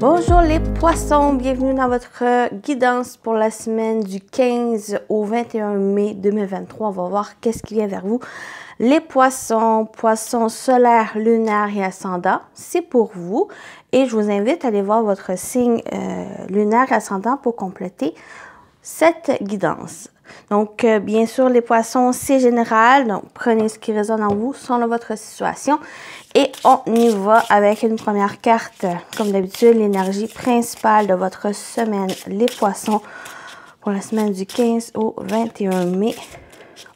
Bonjour les poissons, bienvenue dans votre guidance pour la semaine du 15 au 21 mai 2023. On va voir qu'est-ce qui vient vers vous. Les poissons, poissons solaires, lunaires et ascendants, c'est pour vous. Et je vous invite à aller voir votre signe lunaire et ascendant pour compléter cette guidance. Donc, bien sûr, les poissons, c'est général. Donc, prenez ce qui résonne en vous, selon votre situation. Et on y va avec une première carte. Comme d'habitude, l'énergie principale de votre semaine, les poissons, pour la semaine du 15 au 21 mai.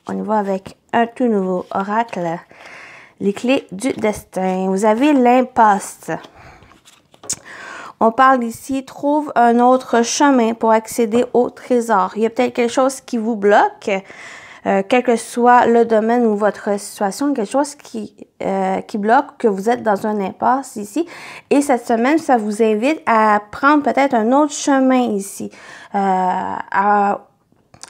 On y va avec un tout nouveau oracle, les clés du destin. Vous avez l'impasse. On parle ici, trouve un autre chemin pour accéder au trésor. Il y a peut-être quelque chose qui vous bloque, quel que soit le domaine ou votre situation, quelque chose qui bloque, que vous êtes dans un impasse ici. Et cette semaine, ça vous invite à prendre peut-être un autre chemin ici, à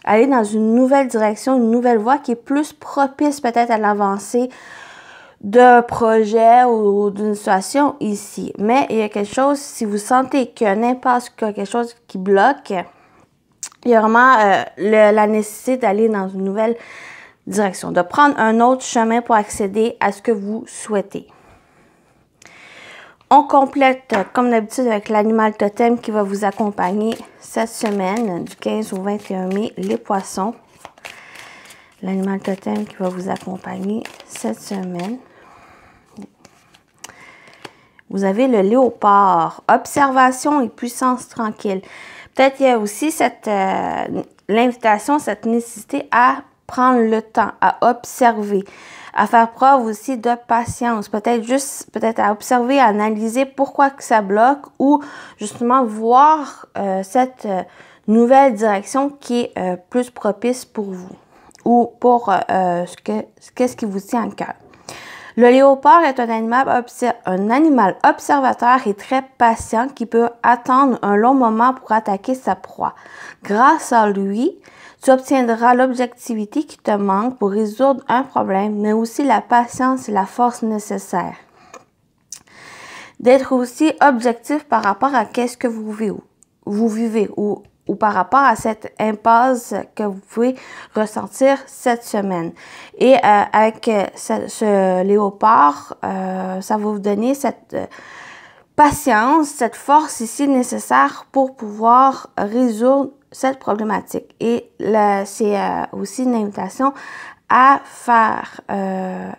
aller dans une nouvelle direction, une nouvelle voie qui est plus propice peut-être à l'avancée d'un projet ou d'une situation ici. Mais il y a quelque chose, si vous sentez qu'il y a un impasse, qu'il y a quelque chose qui bloque, il y a vraiment la nécessité d'aller dans une nouvelle direction, de prendre un autre chemin pour accéder à ce que vous souhaitez. On complète, comme d'habitude, avec l'animal totem qui va vous accompagner cette semaine, du 15 au 21 mai, les poissons. L'animal totem qui va vous accompagner cette semaine. Vous avez le léopard, observation et puissance tranquille. Peut-être qu'il y a aussi l'invitation, cette nécessité à prendre le temps, à observer, à faire preuve aussi de patience. Peut-être à observer, à analyser pourquoi que ça bloque ou justement voir cette nouvelle direction qui est plus propice pour vous ou pour qu'est-ce qui vous tient à cœur. Le léopard est un animal observateur et très patient qui peut attendre un long moment pour attaquer sa proie. Grâce à lui, tu obtiendras l'objectivité qui te manque pour résoudre un problème, mais aussi la patience et la force nécessaires. D'être aussi objectif par rapport à qu'est-ce que vous vivez ou par rapport à cette impasse que vous pouvez ressentir cette semaine. Et avec ce léopard, ça va vous donner cette patience, cette force ici nécessaire pour pouvoir résoudre cette problématique. Et c'est aussi une invitation à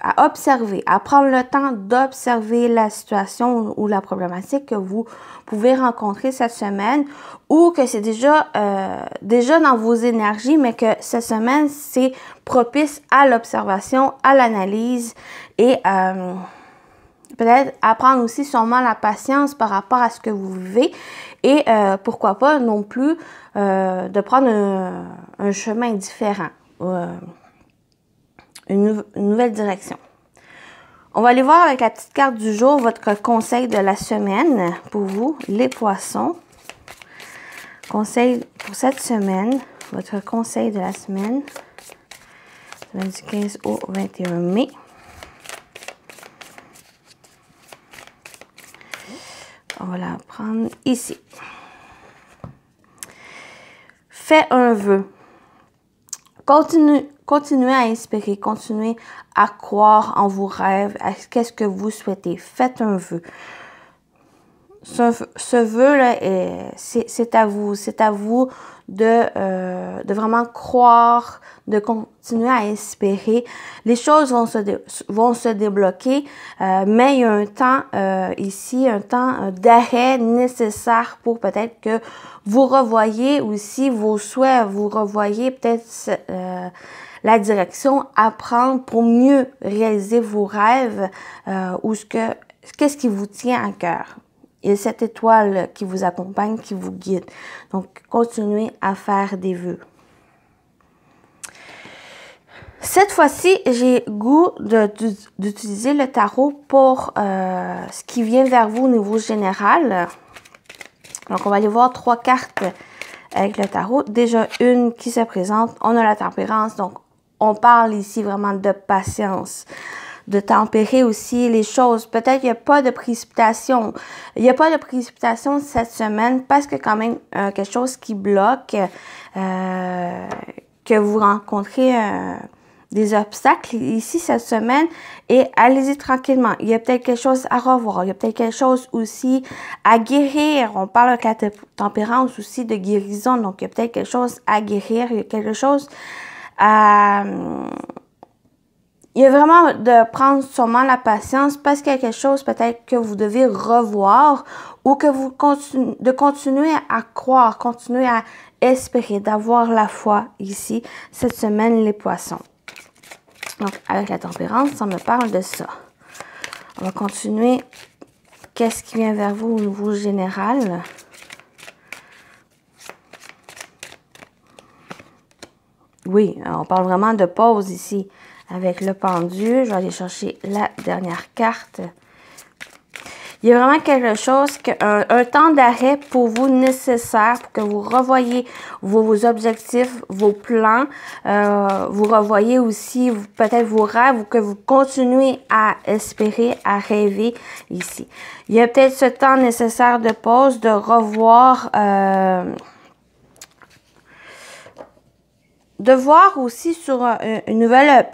à observer, à prendre le temps d'observer la situation ou la problématique que vous pouvez rencontrer cette semaine ou que c'est déjà dans vos énergies, mais que cette semaine, c'est propice à l'observation, à l'analyse et peut-être apprendre aussi sûrement la patience par rapport à ce que vous vivez et pourquoi pas non plus de prendre un chemin différent. Une nouvelle direction. On va aller voir avec la petite carte du jour votre conseil de la semaine pour vous, les poissons. Conseil pour cette semaine, votre conseil de la semaine, du 15 au 21 mai. On va la prendre ici. Fais un vœu. Continuez à inspirer, continuez à croire en vos rêves, à qu'est-ce que vous souhaitez. Faites un vœu. Ce vœu-là, c'est à vous. C'est à vous de vraiment croire, de continuer à espérer. Les choses vont se débloquer, mais il y a un temps ici, un temps d'arrêt nécessaire pour peut-être que vous revoyez aussi vos souhaits, vous revoyez peut-être la direction à prendre pour mieux réaliser vos rêves ou qu'est-ce qui vous tient à cœur. Il y a cette étoile qui vous accompagne, qui vous guide. Donc, continuez à faire des vœux. Cette fois-ci, j'ai goût d'utiliser le tarot pour ce qui vient vers vous au niveau général. Donc, on va aller voir 3 cartes avec le tarot. Déjà, une qui se présente. On a la tempérance. Donc, on parle ici vraiment de patience, de tempérer aussi les choses. Peut-être qu'il n'y a pas de précipitation. Il n'y a pas de précipitation cette semaine parce que quand même quelque chose qui bloque, que vous rencontrez des obstacles ici cette semaine, et allez-y tranquillement. Il y a peut-être quelque chose à revoir. Il y a peut-être quelque chose aussi à guérir. On parle avec la tempérance aussi de guérison. Donc, il y a peut-être quelque chose à guérir. Il y a quelque chose à... Il y a vraiment de prendre sûrement la patience parce qu'il y a quelque chose peut-être que vous devez revoir ou que vous continuer à croire, continuer à espérer, d'avoir la foi ici cette semaine, les poissons. Donc, avec la tempérance, ça me parle de ça. On va continuer. Qu'est-ce qui vient vers vous au niveau général? Oui, on parle vraiment de pause ici. Avec le pendu, je vais aller chercher la dernière carte. Il y a vraiment quelque chose, un temps d'arrêt pour vous nécessaire pour que vous revoyiez vos objectifs, vos plans. Vous revoyez aussi peut-être vos rêves ou que vous continuez à espérer, à rêver ici. Il y a peut-être ce temps nécessaire de pause, de revoir... de voir aussi sur une nouvelle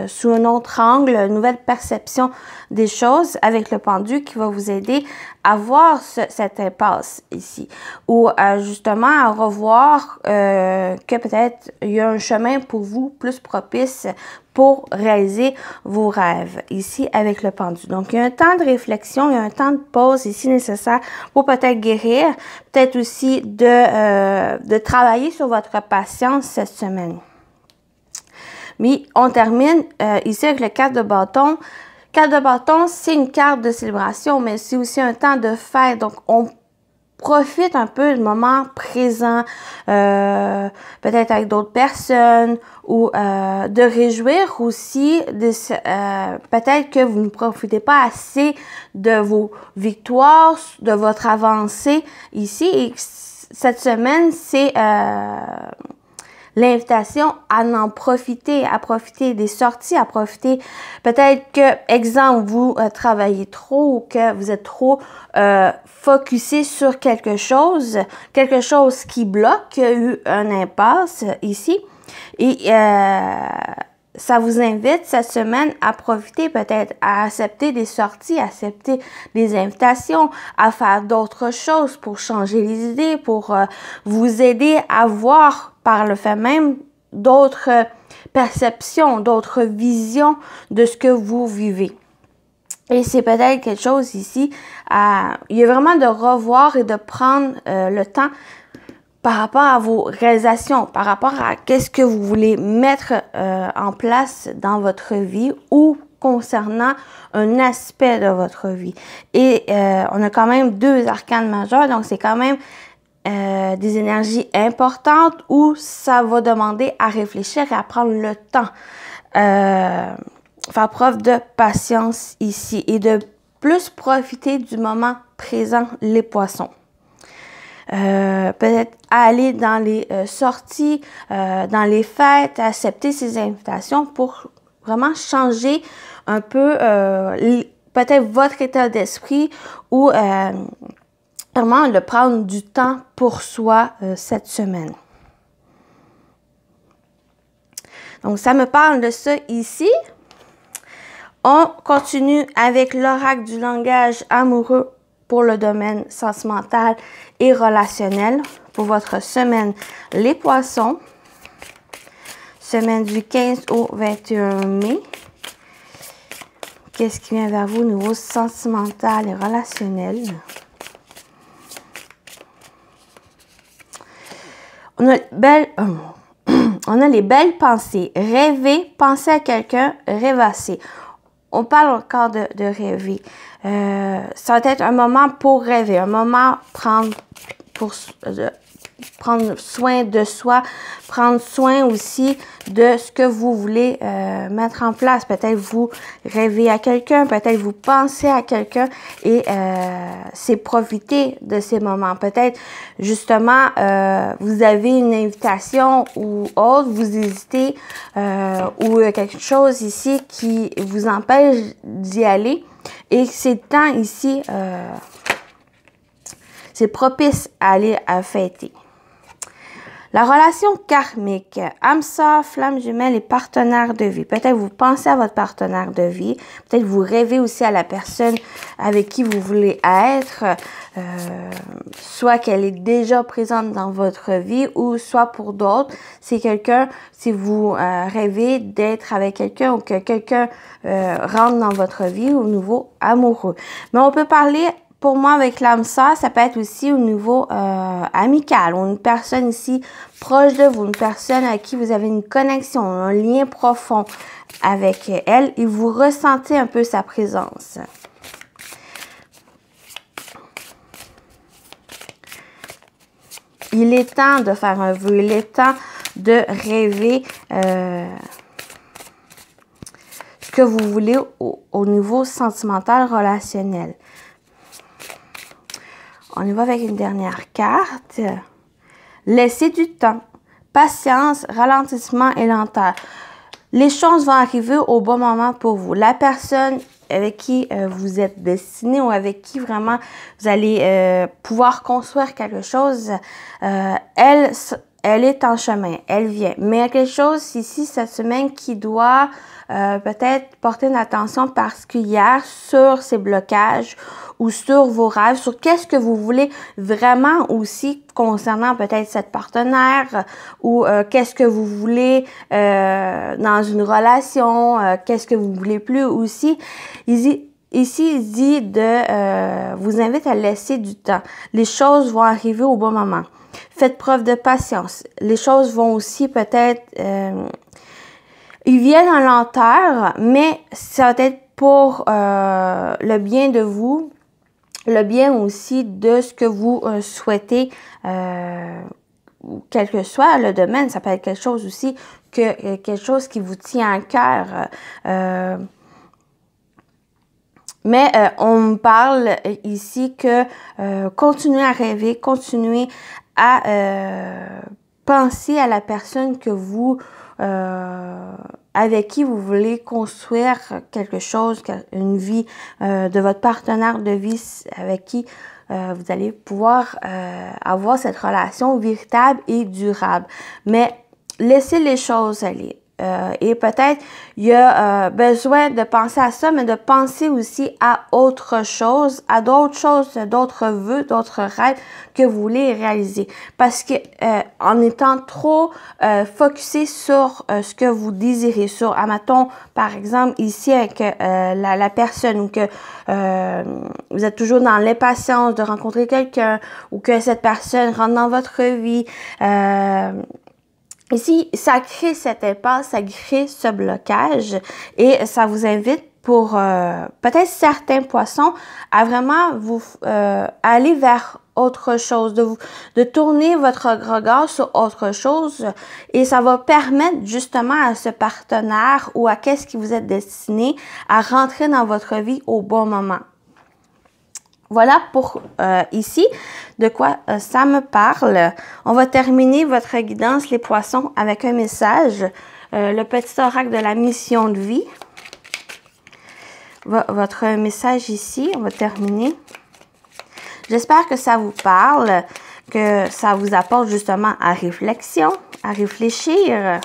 sous un autre angle, une nouvelle perception des choses avec le pendu qui va vous aider à voir cette impasse ici. Ou justement à revoir que peut-être il y a un chemin pour vous plus propice pour réaliser vos rêves ici avec le pendu. Donc, il y a un temps de réflexion, il y a un temps de pause ici nécessaire pour peut-être guérir, peut-être aussi de travailler sur votre patience cette semaine. Mais on termine ici avec le 4 de bâton. 4 de bâton, c'est une carte de célébration, mais c'est aussi un temps de fête. Donc, on profite un peu du moment présent, peut-être avec d'autres personnes, ou de réjouir aussi, peut-être que vous ne profitez pas assez de vos victoires, de votre avancée ici. Et cette semaine, c'est l'invitation à en profiter, à profiter des sorties, à profiter peut-être que, exemple, vous travaillez trop ou que vous êtes trop focusé sur quelque chose qui bloque, il y a eu un impasse ici. Et ça vous invite cette semaine à profiter peut-être, à accepter des sorties, à accepter des invitations, à faire d'autres choses pour changer les idées, pour vous aider à voir par le fait même d'autres perceptions, d'autres visions de ce que vous vivez. Et c'est peut-être quelque chose ici, il y a vraiment de revoir et de prendre le temps par rapport à vos réalisations, par rapport à qu'est-ce que vous voulez mettre en place dans votre vie ou concernant un aspect de votre vie. Et on a quand même 2 arcanes majeurs, donc c'est quand même des énergies importantes où ça va demander à réfléchir et à prendre le temps. Faire preuve de patience ici et de plus profiter du moment présent, les poissons. Peut-être aller dans les sorties, dans les fêtes, accepter ces invitations pour vraiment changer un peu peut-être votre état d'esprit ou vraiment de prendre du temps pour soi cette semaine. Donc, ça me parle de ça ici. On continue avec l'oracle du langage amoureux pour le domaine sentimental et relationnel pour votre semaine, les poissons. Semaine du 15 au 21 mai. Qu'est-ce qui vient vers vous au niveau sentimental et relationnel? On a les belles pensées. Rêver, penser à quelqu'un, rêvasser. On parle encore de rêver. Ça va être un moment pour rêver, un moment prendre soin de soi, prendre soin aussi de ce que vous voulez mettre en place. Peut-être vous rêvez à quelqu'un, peut-être vous pensez à quelqu'un et c'est profiter de ces moments. Peut-être justement vous avez une invitation ou autre, vous hésitez ou quelque chose ici qui vous empêche d'y aller et c'est le temps ici, c'est propice à aller à fêter. La relation karmique, âme sœur, flamme jumelle et partenaire de vie. Peut-être vous pensez à votre partenaire de vie. Peut-être vous rêvez aussi à la personne avec qui vous voulez être. Soit qu'elle est déjà présente dans votre vie ou soit pour d'autres, c'est quelqu'un, si vous rêvez d'être avec quelqu'un ou que quelqu'un rentre dans votre vie au niveau amoureux. Mais on peut parler... Pour moi, avec l'âme sœur, ça peut être aussi au niveau amical, ou une personne ici proche de vous, une personne à qui vous avez une connexion, un lien profond avec elle et vous ressentez un peu sa présence. Il est temps de faire un vœu, il est temps de rêver ce que vous voulez au niveau sentimental, relationnel. On y va avec une dernière carte. Laissez du temps, patience, ralentissement et lenteur. Les choses vont arriver au bon moment pour vous. La personne avec qui vous êtes destiné ou avec qui vraiment vous allez pouvoir construire quelque chose, elle est en chemin, elle vient. Mais il y a quelque chose ici cette semaine qui doit peut-être porter une attention particulière sur ces blocages ou sur vos rêves, sur qu'est-ce que vous voulez vraiment aussi concernant peut-être cette partenaire ou qu'est-ce que vous voulez dans une relation, qu'est-ce que vous voulez plus aussi. Ici, il dit de vous invite à laisser du temps. Les choses vont arriver au bon moment. Faites preuve de patience. Les choses vont aussi peut-être... ils viennent en lenteur, mais ça va être pour le bien de vous, le bien aussi de ce que vous souhaitez, quel que soit le domaine. Ça peut être quelque chose aussi, quelque chose qui vous tient à cœur. Mais on me parle ici que continuez à rêver, continuez à penser à la personne que vous avec qui vous voulez construire quelque chose, une vie de votre partenaire de vie avec qui vous allez pouvoir avoir cette relation véritable et durable. Mais laissez les choses aller. Et peut-être il y a besoin de penser à ça, mais de penser aussi à autre chose, à d'autres choses, d'autres vœux, d'autres rêves que vous voulez réaliser. Parce que en étant trop focusé sur ce que vous désirez, sur, admettons, par exemple, ici avec la personne, ou que vous êtes toujours dans l'impatience de rencontrer quelqu'un, ou que cette personne rentre dans votre vie, ici, ça crée cette impasse, ça crée ce blocage et ça vous invite pour peut-être certains poissons à vraiment vous aller vers autre chose, de tourner votre regard sur autre chose et ça va permettre justement à ce partenaire ou à qu'est-ce qui vous êtes destiné à rentrer dans votre vie au bon moment. Voilà pour ici de quoi ça me parle. On va terminer votre guidance, les poissons, avec un message. Le petit oracle de la mission de vie. Votre message ici, on va terminer. J'espère que ça vous parle, que ça vous apporte justement à réflexion, à réfléchir.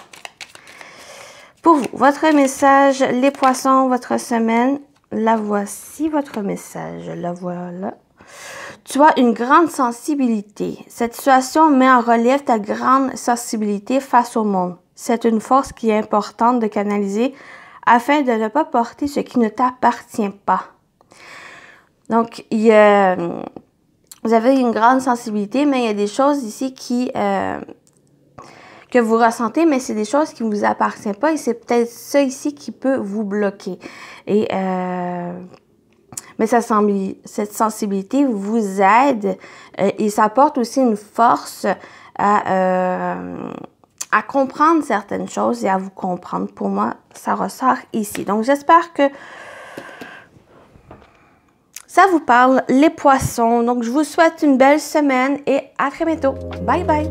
Pour vous, votre message, les poissons, votre semaine. La voici, votre message. La voilà. Tu as une grande sensibilité. Cette situation met en relief ta grande sensibilité face au monde. C'est une force qui est importante de canaliser afin de ne pas porter ce qui ne t'appartient pas. Donc, vous avez une grande sensibilité, mais il y a des choses ici que vous ressentez, mais c'est des choses qui ne vous appartiennent pas et c'est peut-être ça ici qui peut vous bloquer. Et mais cette sensibilité vous aide et ça apporte aussi une force à comprendre certaines choses et à vous comprendre. Pour moi, ça ressort ici. Donc, j'espère que ça vous parle, les poissons. Donc, je vous souhaite une belle semaine et à très bientôt. Bye bye!